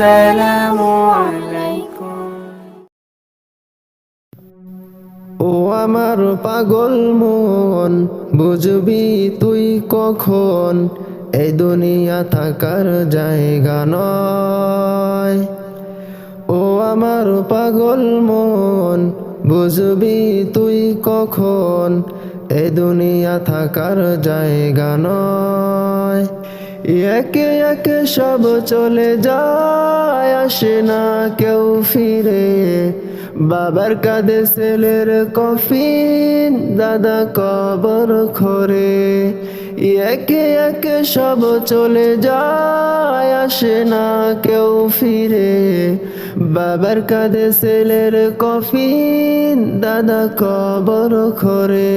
আসসালামু আলাইকুম। ও আমার পাগল মন, বুঝবি তুই কখন এই দুনিয়া থাকার জায়গা নয়। ও আমার পাগল মন, বুঝবি তুই কখন এই দুনিয়া থাকার জায়গা নয়। একে একে সব চলে যায়, আসে না কেউ ফিরে। বাবার কাঁধে ছেলের কফিন, দাদা কবর খোরে। একে একে সব চলে যায়, আসে না কেউ ফিরে। বাবার কাঁধে ছেলের কফিন, দাদা কবর খোরে।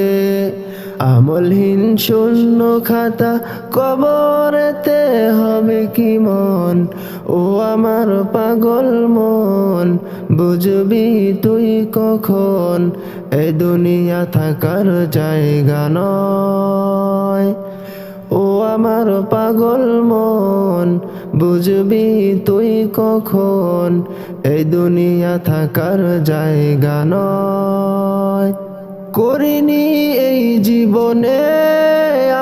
আমলহীন শূন্য খাতা, কবরেতে হবে কি মন। ও আমার পাগল মন, বুঝবি তুই কখন এ দুনিয়া থাকার জায়গা নয়। ও আমার পাগল মন, বুঝবি তুই কখন এই দুনিয়া থাকার জায়গা নয়। করিনি এই জীবনে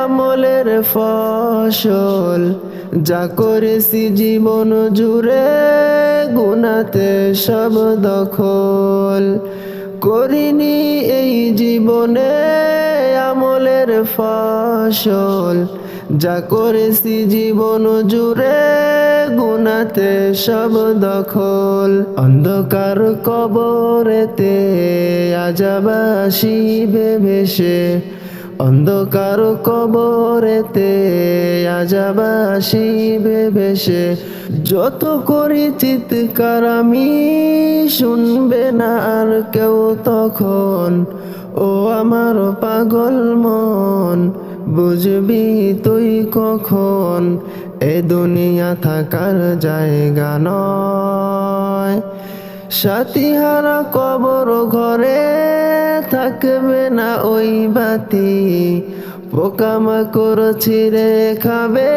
আমলের ফসল, যা করেছি জীবন জুড়ে গুনাতে সব দখল। করিনি এই জীবনে আমলের ফসল, যা করেছি জীবন জুড়ে গুনাতে সব দখল। অন্ধকার কবরেতে আযাব আসিবে ভেসে, অন্ধকার কবরেতে আযাব আসিবে ভেসে। যত করি চিৎকার আমি, শুনবে না আর কেউ তখন। ও আমার পাগল মন, বুঝবি তুই কখন এ দুনিয়া থাকার জায়গা নয়। সাথীহারা কবর ঘরে থাকবে না ওই বাতি, পোকামাকড় ছিঁড়ে খাবে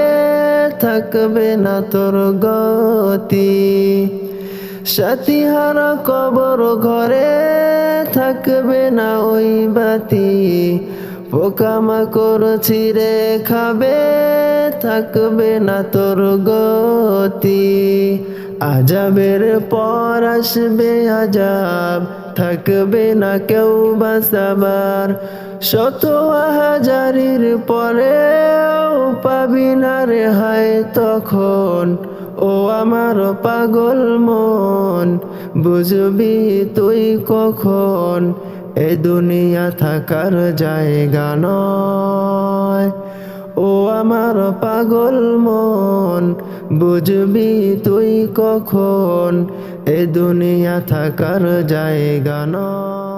থাকবে না তোর গতি। সাথীহারা কবর ঘরে থাকবে না ওই বাতি, পোকামাকড় ছিঁড়ে খাবে থাকবে না তোর গতি। আযাবের পর আসবে আযাব, থাকবে না কেউ বাঁচাবার। শত হাজারির পরেও পাবি না রেহাই তখন। ও আমার পাগল মন, বুঝবি তুই কখন এ দুনিয়া থাকার জায়গা নয়। ও আমার পাগল মন, বুঝবি তুই কখন এ দুনিয়া থাকার জায়গা নয়।